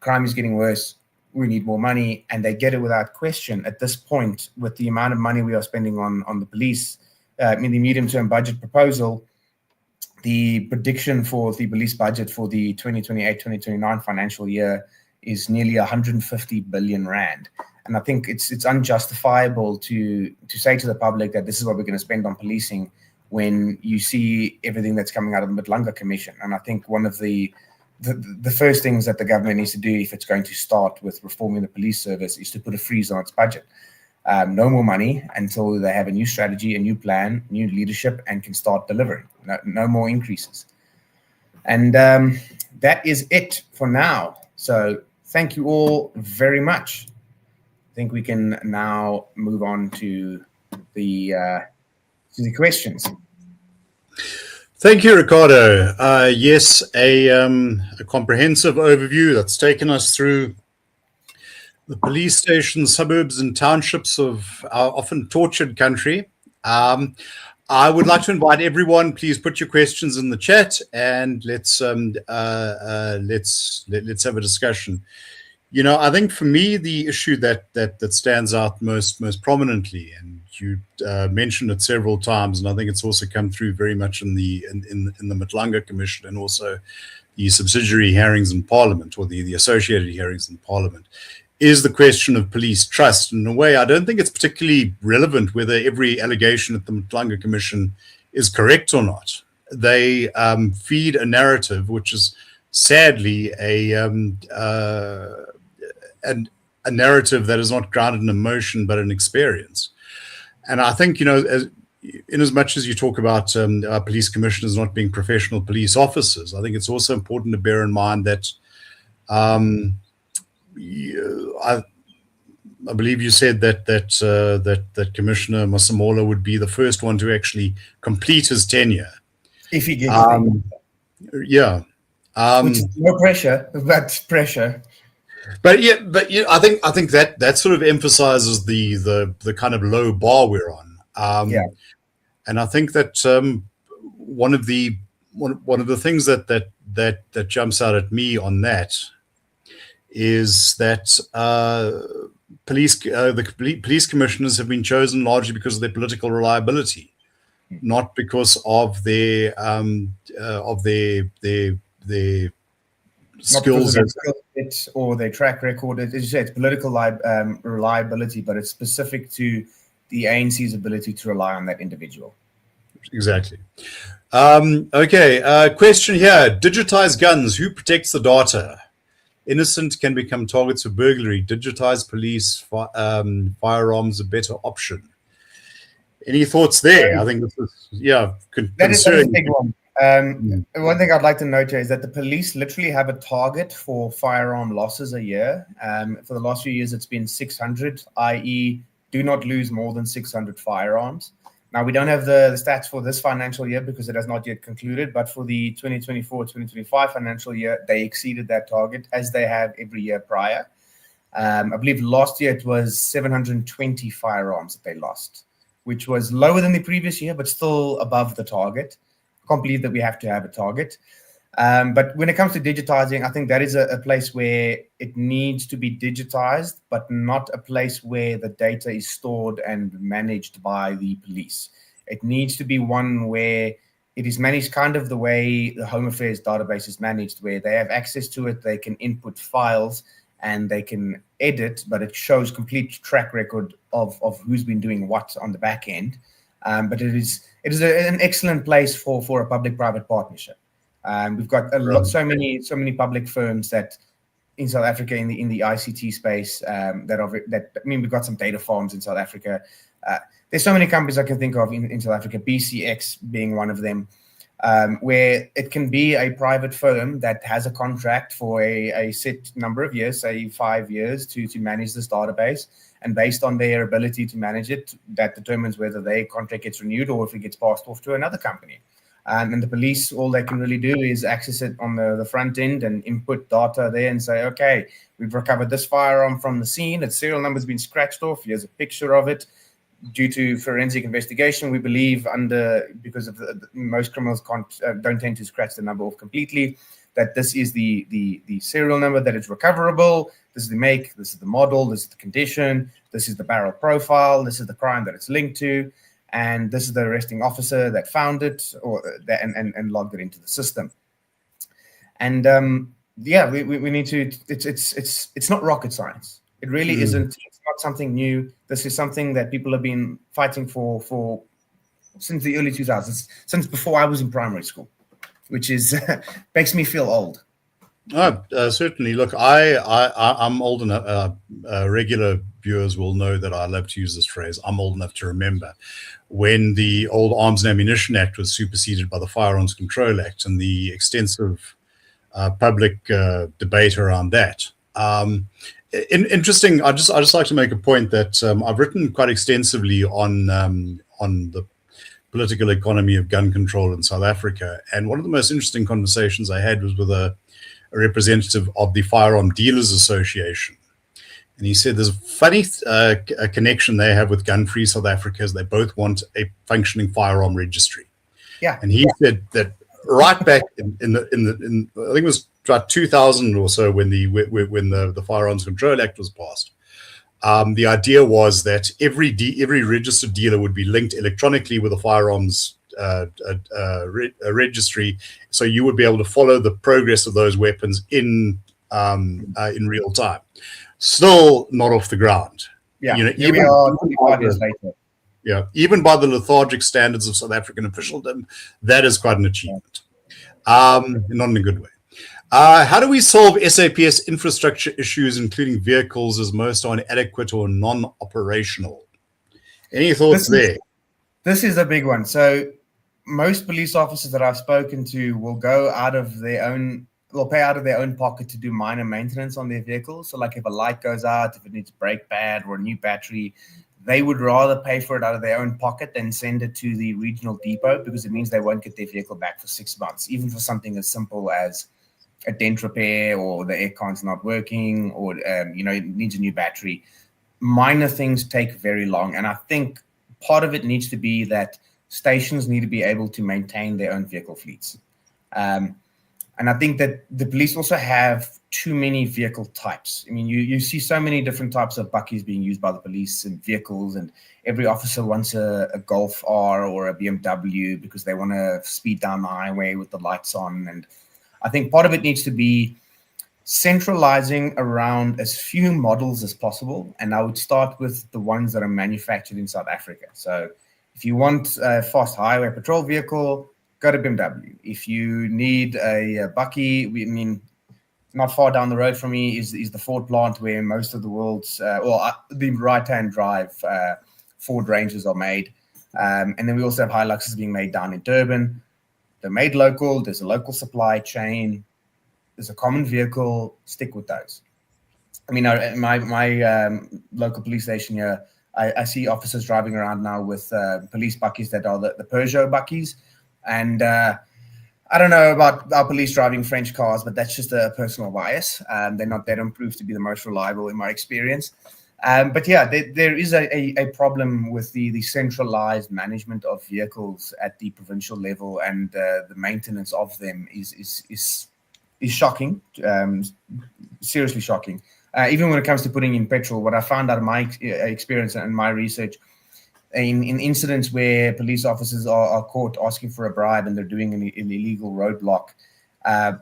crime is getting worse, we need more money, and they get it without question. At this point, with the amount of money we are spending on the police, in the medium-term budget proposal, the prediction for the police budget for the 2028-2029 financial year is nearly 150 billion rand. And I think it's unjustifiable to say to the public that this is what we're going to spend on policing when you see everything that's coming out of the Matlanga Commission. And I think one of the first things that the government needs to do, if it's going to start with reforming the police service, is to put a freeze on its budget. No more money until they have a new strategy, a new plan, new leadership, and can start delivering. No more increases. And that is it for now. So thank you all very much. I think we can now move on to the questions. Thank you, Ricardo. Yes, a comprehensive overview that's taken us through the police stations, suburbs, and townships of our often tortured country. I would like to invite everyone. Please put your questions in the chat, and let's have a discussion. I think for me the issue that stands out most prominently, and you mentioned it several times, and I think it's also come through very much in the Matlanga Commission and also the subsidiary hearings in Parliament, or the associated hearings in Parliament, is the question of police trust. In a way, I don't think it's particularly relevant whether every allegation at the Matlanga Commission is correct or not. They feed a narrative which is sadly a narrative that is not grounded in emotion but in experience. And I think, in as much as you talk about our police commissioners not being professional police officers, I think it's also important to bear in mind that I believe you said that Commissioner Masemola would be the first one to actually complete his tenure. If he gets yeah. Which is no pressure, but pressure. But I think that sort of emphasizes the kind of low bar we're on. And I think that one of the things that jumps out at me on that is that the police commissioners have been chosen largely because of their political reliability, not because of their skills or their track record. As you say, it's political reliability, but it's specific to the ANC's ability to rely on that individual. Exactly. Okay. Question here: digitize guns. Who protects the data? Innocent can become targets of burglary. Digitized police firearms a better option. Any thoughts there? I think this is that is a big one. One thing I'd like to note here is that the police literally have a target for firearm losses a year. For the last few years, it's been 600, i.e., do not lose more than 600 firearms. Now, we don't have the stats for this financial year because it has not yet concluded, but for the 2024-2025 financial year, they exceeded that target as they have every year prior. I believe last year it was 720 firearms that they lost, which was lower than the previous year, but still above the target. I can't believe that we have to have a target. But when it comes to digitizing, I think that is a place where it needs to be digitized, but not a place where the data is stored and managed by the police. It needs to be one where it is managed kind of the way the Home Affairs database is managed, where they have access to it, they can input files and they can edit, but it shows complete track record of who's been doing what on the back end. But it is an excellent place for a public-private partnership. We've got so many public firms that in South Africa in the ICT space we've got some data farms in South Africa. There's so many companies I can think of in South Africa, BCX being one of them, where it can be a private firm that has a contract for a set number of years, say 5 years, to manage this database. And based on their ability to manage it, that determines whether their contract gets renewed or if it gets passed off to another company. And the police, all they can really do is access it on the front end and input data there and say, okay, we've recovered this firearm from the scene. Its serial number's been scratched off. Here's a picture of it. due to forensic investigation, we believe because of most criminals don't tend to scratch the number off completely, that this is the serial number, that it's recoverable. This is the make, this is the model, this is the condition, this is the barrel profile, this is the crime that it's linked to, and this is the arresting officer that found it and logged it into the system. And we need to. It's not rocket science. It really isn't. It's not something new. This is something that people have been fighting for since the early 2000s, since before I was in primary school, which is makes me feel old. Certainly. Look, I'm old enough. Regular viewers will know that I love to use this phrase. I'm old enough to remember when the old Arms and Ammunition Act was superseded by the Firearms Control Act and the extensive public debate around that. Interesting. I just like to make a point that I've written quite extensively on the political economy of gun control in South Africa, and one of the most interesting conversations I had was with a representative of the Firearm Dealers Association. And he said there's a funny a connection they have with Gun Free South Africa is they both want a functioning firearm registry. Yeah. And he said that right back in I think it was about 2000 or so when the Firearms Control Act was passed. The idea was that every registered dealer would be linked electronically with a firearms registry, so you would be able to follow the progress of those weapons in real time. Still not off the ground. Yeah, even 25 years later. Yeah, even by the lethargic standards of South African officialdom, that is quite an achievement. Not in a good way. How do we solve SAPS infrastructure issues, including vehicles, as most are inadequate or non-operational? Any thoughts there? This is a big one. So most police officers that I've spoken to will go out of their own, will pay out of their own pocket to do minor maintenance on their vehicles. So like if a light goes out, if it needs a brake pad or a new battery, they would rather pay for it out of their own pocket than send it to the regional depot, because it means they won't get their vehicle back for 6 months, even for something as simple as a dent repair or the aircon's not working or, it needs a new battery. Minor things take very long. And I think part of it needs to be that stations need to be able to maintain their own vehicle fleets. And I think that the police also have too many vehicle types. I mean, you see so many different types of buckies being used by the police and vehicles, and every officer wants a Golf R or a BMW because they want to speed down the highway with the lights on. And I think part of it needs to be centralizing around as few models as possible. And I would start with the ones that are manufactured in South Africa. So if you want a fast highway patrol vehicle, go to BMW. If you need a bucky, not far down the road from me is the Ford plant where most of the world's, the right-hand drive Ford Rangers are made. And then we also have Hiluxes being made down in Durban. They're made local. There's a local supply chain. There's a common vehicle. Stick with those. I mean, my local police station here, I see officers driving around now with police buckies that are the Peugeot buckies. And I don't know about our police driving French cars, but that's just a personal bias. They don't prove to be the most reliable in my experience. But yeah, there is a problem with the centralized management of vehicles at the provincial level, and the maintenance of them is shocking, seriously shocking. Even when it comes to putting in petrol, what I found out of my experience and my research, in incidents where police officers are caught asking for a bribe and they're doing an illegal roadblock,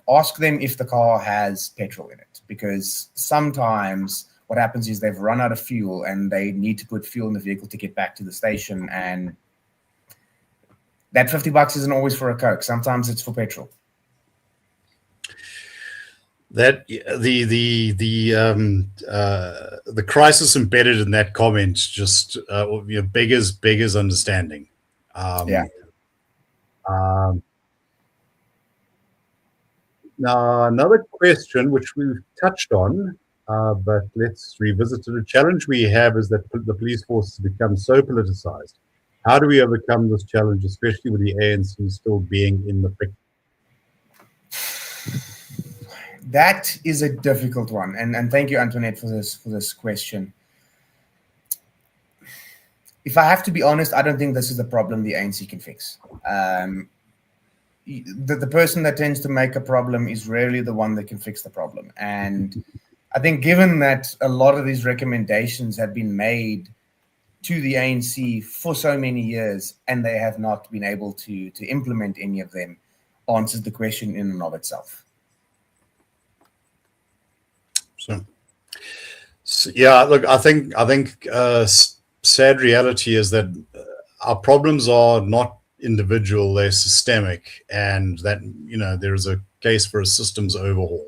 ask them if the car has petrol in it, because sometimes what happens is they've run out of fuel and they need to put fuel in the vehicle to get back to the station. And that $50 isn't always for a Coke. Sometimes it's for petrol. That the crisis embedded in that comment just beggars understanding. Now another question which we've touched on, but let's revisit it. A challenge we have is that the police force has become so politicized. How do we overcome this challenge, especially with the ANC still being in the picture? That is a difficult one, and thank you, Antoinette, for this question. if I have to be honest, I don't think this is a problem the ANC can fix. The person that tends to make a problem is rarely the one that can fix the problem. And I think given that a lot of these recommendations have been made to the ANC for so many years and they have not been able to implement any of them, answers the question in and of itself. So yeah, look, I think sad reality is that our problems are not individual, they're systemic, and that, you know, there is a case for a systems overhaul.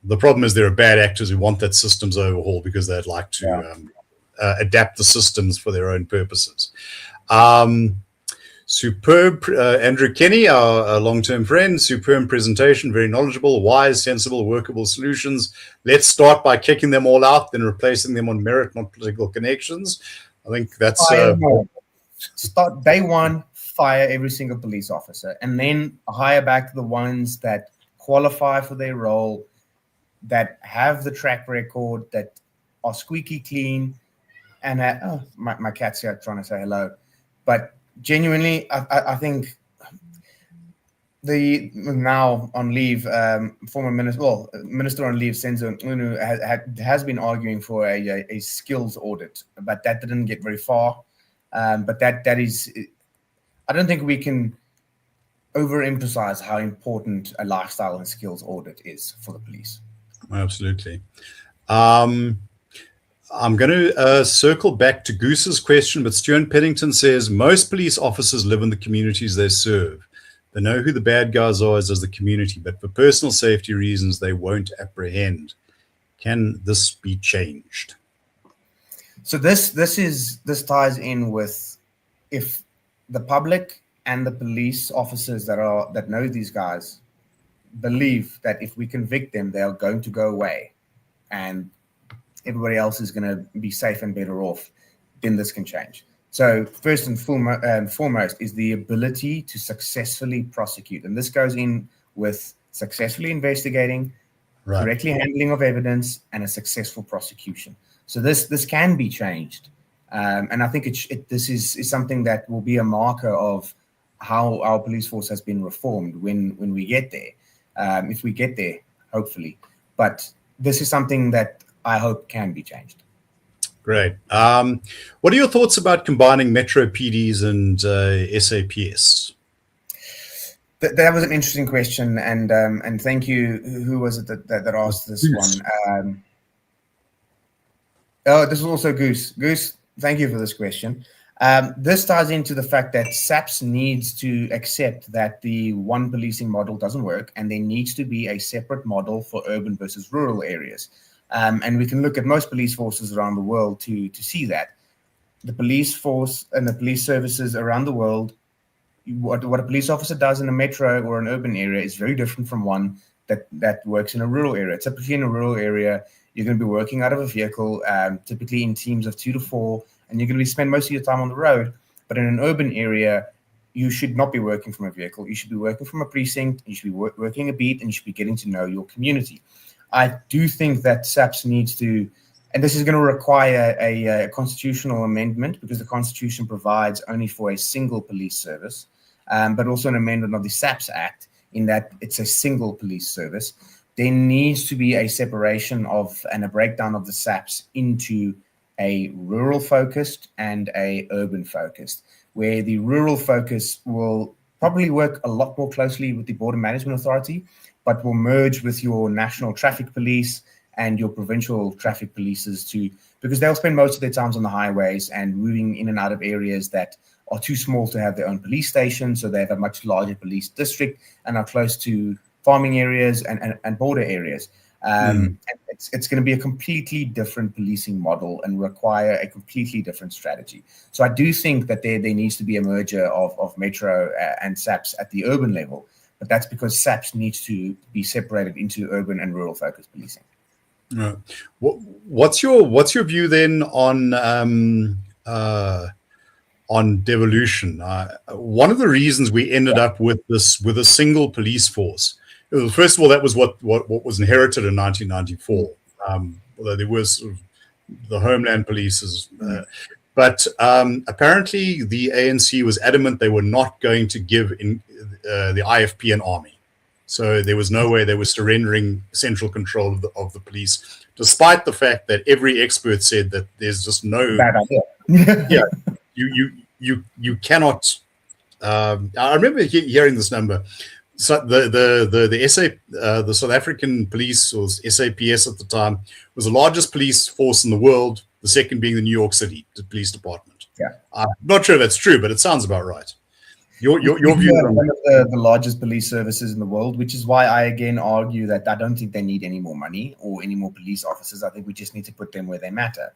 The problem is there are bad actors who want that systems overhaul because they'd like to adapt the systems for their own purposes. Superb, Andrew Kenny, our long-term friend. Superb presentation, very knowledgeable, wise, sensible, workable solutions. Let's start by kicking them all out, then replacing them on merit, not political connections. I think that's start day one, fire every single police officer, and then hire back the ones that qualify for their role, that have the track record, that are squeaky clean, and my cat's here trying to say hello. But genuinely, I think the now on leave former minister on leave, Senzo Unu, has been arguing for a skills audit, but that didn't get very far. But that is, I don't think we can overemphasize how important a lifestyle and skills audit is for the police. Absolutely. I'm going to circle back to Goose's question, but Stuart Pennington says most police officers live in the communities they serve. They know who the bad guys are, as does the community, but for personal safety reasons, they won't apprehend. Can this be changed? So this ties in with, if the public and the police officers that know these guys believe that if we convict them, they are going to go away and everybody else is going to be safe and better off, then this can change. So first and foremost is the ability to successfully prosecute. And this goes in with successfully investigating, correctly handling of evidence, and a successful prosecution. So this can be changed. And I think this is something that will be a marker of how our police force has been reformed when we get there, if we get there, hopefully. But this is something that I hope can be changed. Great. What are your thoughts about combining Metro PDs and SAPS? That was an interesting question, and thank you. Who was it that asked this Goose. one? Oh, this was also Goose. Goose, thank you for this question. This ties into the fact that SAPS needs to accept that the one policing model doesn't work, and there needs to be a separate model for urban versus rural areas. And we can look at most police forces around the world to see that. The police force and the police services around the world, what a police officer does in a metro or an urban area is very different from one that works in a rural area. Typically in a rural area, you're going to be working out of a vehicle, typically in teams of 2 to 4, and you're going to spend most of your time on the road. But in an urban area, you should not be working from a vehicle. You should be working from a precinct, you should be working a beat, and you should be getting to know your community. I do think that SAPS needs to, and this is going to require a constitutional amendment, because the Constitution provides only for a single police service, but also an amendment of the SAPS Act in that it's a single police service. There needs to be a separation of and a breakdown of the SAPS into a rural focused and a urban focused, where the rural focus will probably work a lot more closely with the Border Management Authority, but will merge with your national traffic police and your provincial traffic polices too, because they'll spend most of their times on the highways and moving in and out of areas that are too small to have their own police station. So they have a much larger police district and are close to farming areas and border areas. And it's going to be a completely different policing model and require a completely different strategy. So I do think that there needs to be a merger of Metro and SAPS at the urban level, but that's because SAPS needs to be separated into urban and rural focused policing. What's your view then on devolution? One of the reasons we ended up with a single police force. First of all, that was what was inherited in 1994. Although there was sort of the Homeland Police, But apparently, the ANC was adamant they were not going to give the IFP an army. So there was no way they were surrendering central control of the police, despite the fact that every expert said that there's just no bad idea. Yeah, you cannot. I remember hearing this number. So the the South African police, or SAPS at the time, was the largest police force in the world. The second being the New York City Police Department. Yeah, I'm not sure if that's true, but it sounds about right. Your view? One of the largest police services in the world, which is why I again argue that I don't think they need any more money or any more police officers. I think we just need to put them where they matter.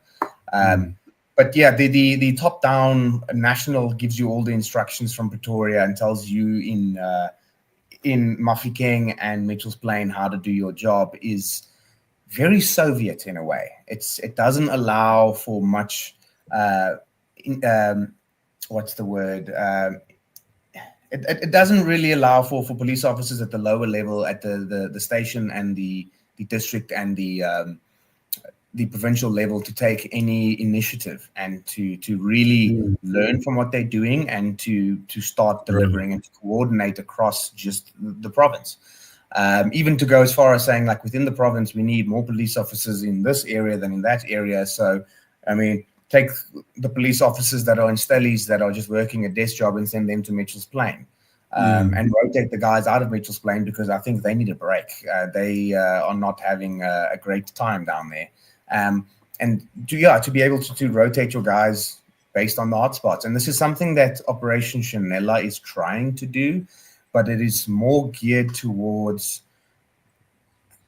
But yeah, the top down national gives you all the instructions from Pretoria and tells you in Mafeking and Mitchell's Plain how to do your job is very Soviet in a way. It doesn't allow for much. What's the word? It doesn't really allow for police officers at the lower level, at the station and the district and the provincial level, to take any initiative and to really learn from what they're doing and to start delivering and to coordinate across just the province. Even to go as far as saying, like, within the province, we need more police officers in this area than in that area. So, I mean, take the police officers that are in Stellies that are just working a desk job and send them to Mitchell's Plain. And rotate the guys out of Mitchell's Plain, because I think they need a break. They are not having a great time down there. And to be able to rotate your guys based on the hotspots. And this is something that Operation Chanela is trying to do, but it is more geared towards,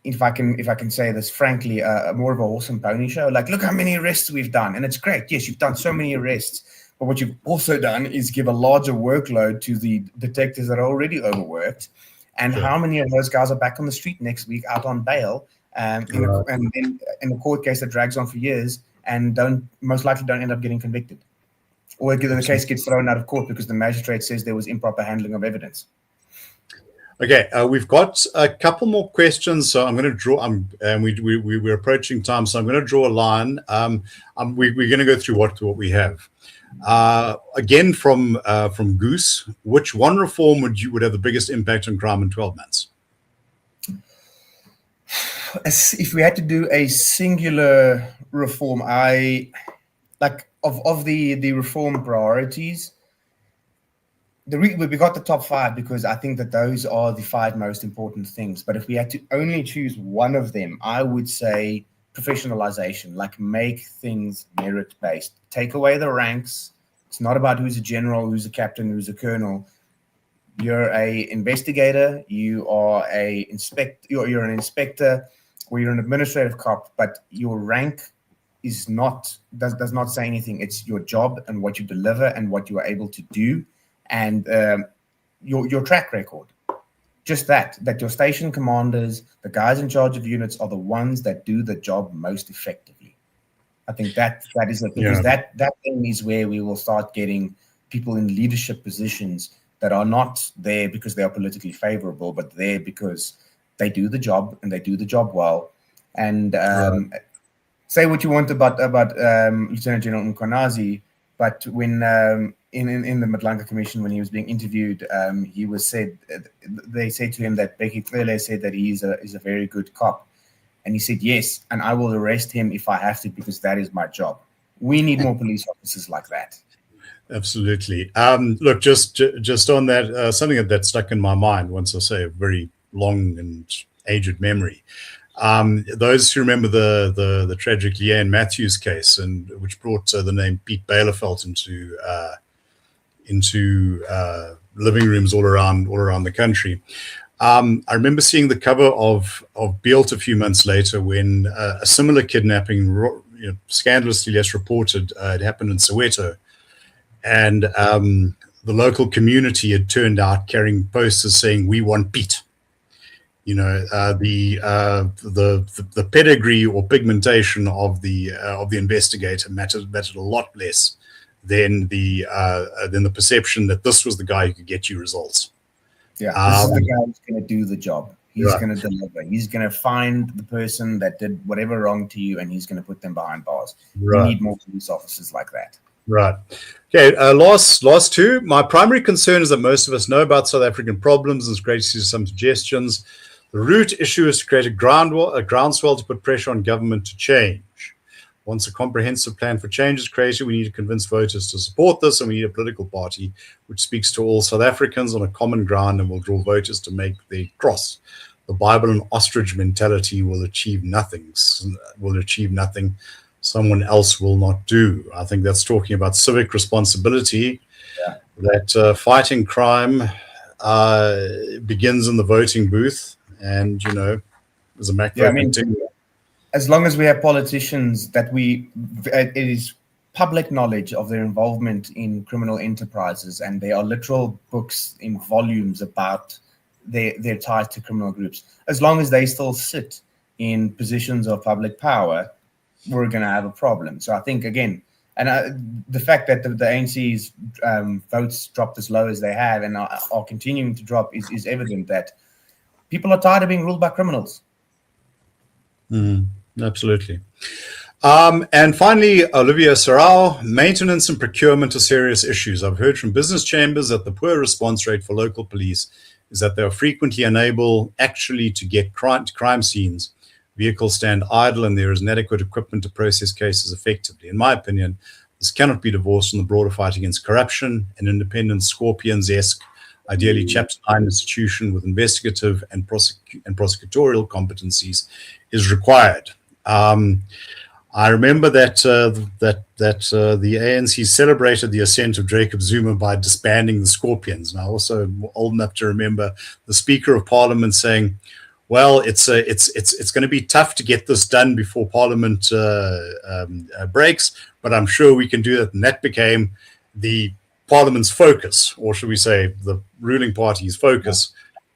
if I can say this frankly, more of a horse and pony show. Like, look how many arrests we've done. And it's great. Yes, you've done so many arrests. But what you've also done is give a larger workload to the detectives that are already overworked. And how many of those guys are back on the street next week out on bail, and in a court case that drags on for years and most likely don't end up getting convicted? Or the case gets thrown out of court because the magistrate says there was improper handling of evidence. Okay, we've got a couple more questions, so I'm going to draw. We're approaching time, so I'm going to draw a line. We're going to go through what we have. Again, from Goose, which one reform would have the biggest impact on crime in 12 months? If we had to do a singular reform, of the reform priorities, we got the top 5 because I think that those are the 5 most important things. But if we had to only choose one of them, I would say professionalization. Like, make things merit-based. Take away the ranks. It's not about who's a general, who's a captain, who's a colonel. You're an investigator. You are you're an inspector, or you're an administrative cop. But your rank does not say anything. It's your job and what you deliver and what you are able to do. And your track record, just that your station commanders, the guys in charge of units, are the ones that do the job most effectively. I think that is it, because that thing is where we will start getting people in leadership positions that are not there because they are politically favorable, but there because they do the job and they do the job well. And say what you want about Lieutenant General Mkhwanazi, but when in the Madlanka Commission, when he was being interviewed, they said to him that Becky Clele said that he is a very good cop. And he said, yes, and I will arrest him if I have to, because that is my job. We need more police officers like that. Absolutely. Look, just on that, something that stuck in my mind, once I say a very long and aged memory. Those who remember the tragic Leanne Matthews case, and which brought the name Pete Bailefeld into living rooms all around the country. I remember seeing the cover of Bealt a few months later, when a similar kidnapping, scandalously less reported, had happened in Soweto, and the local community had turned out carrying posters saying, "We want Pete." The pedigree or pigmentation of the investigator mattered a lot less than the perception that this was the guy who could get you results. Yeah, this is the guy who's going to do the job. He's going to deliver. He's going to find the person that did whatever wrong to you, and he's going to put them behind bars. We need more police officers like that. Right. Okay. Last two. My primary concern is that most of us know about South African problems and it's great to see some suggestions. The root issue is to create a groundswell to put pressure on government to change. Once a comprehensive plan for change is created, we need to convince voters to support this, and we need a political party which speaks to all South Africans on a common ground and will draw voters to make the cross. The Bible and ostrich mentality will achieve nothing. Someone else will not do. I think that's talking about civic responsibility, that fighting crime begins in the voting booth. And, as a macro as long as we have politicians it is public knowledge of their involvement in criminal enterprises, and there are literal books in volumes about their ties to criminal groups. As long as they still sit in positions of public power, we're going to have a problem. So I think, again, and the fact that the ANC's votes dropped as low as they have and are continuing to drop is evident that people are tired of being ruled by criminals. Absolutely. And finally, Olivia Sarau, maintenance and procurement are serious issues. I've heard from business chambers that the poor response rate for local police is that they are frequently unable actually to get to crime scenes. Vehicles stand idle and there is inadequate equipment to process cases effectively. In my opinion, this cannot be divorced from the broader fight against corruption. An independent Scorpions-esque, ideally Chapter 9 institution with investigative and prosecutorial competencies is required. I remember that the ANC celebrated the ascent of Jacob Zuma by disbanding the Scorpions, and I also am old enough to remember the Speaker of Parliament saying, "Well, it's going to be tough to get this done before Parliament breaks, but I'm sure we can do that." And that became the Parliament's focus, or should we say, the ruling party's focus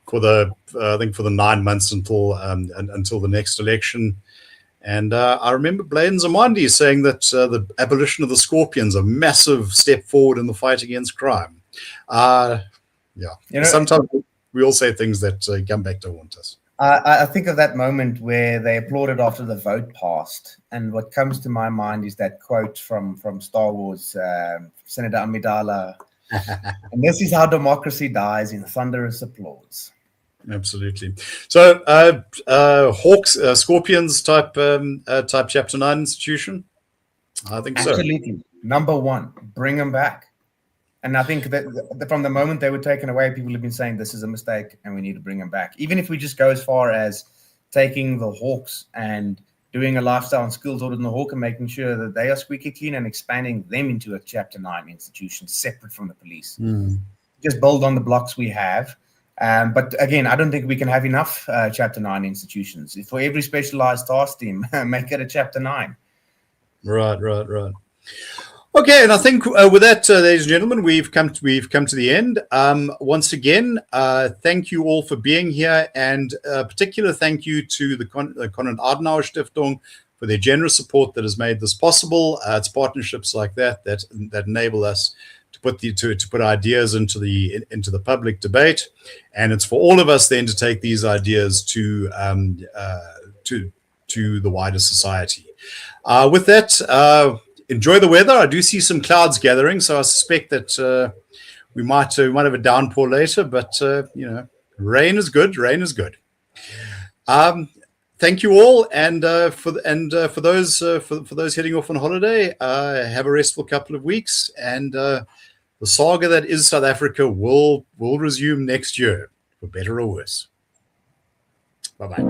for the 9 months until the next election. And I remember Blaine Zamandi saying that the abolition of the Scorpions, a massive step forward in the fight against crime. Sometimes we all say things that come back to haunt us. I think of that moment where they applauded after the vote passed. And what comes to my mind is that quote from Star Wars, Senator Amidala. And this is how democracy dies, in thunderous applause. Absolutely. So, Hawks, Scorpions type Chapter 9 institution? I think so. Absolutely. Number one, bring them back. And I think that from the moment they were taken away, people have been saying this is a mistake and we need to bring them back. Even if we just go as far as taking the Hawks and doing a lifestyle and skills audit in the Hawk and making sure that they are squeaky clean and expanding them into a Chapter 9 institution separate from the police. Just build on the blocks we have. But again, I don't think we can have enough Chapter 9 institutions. For every specialized task team, make it a Chapter 9. Right. Okay, and I think with that, ladies and gentlemen, we've come to the end. Once again, thank you all for being here, and a particular thank you to the Konrad Adenauer Stiftung for their generous support that has made this possible. It's partnerships like that enable us to put ideas into the public debate, and it's for all of us then to take these ideas to the wider society. With that, enjoy the weather. I do see some clouds gathering, so I suspect that we might have a downpour later. But rain is good. Thank you all, and for those heading off on holiday, have a restful couple of weeks, and the saga that is South Africa will resume next year, for better or worse. Bye-bye.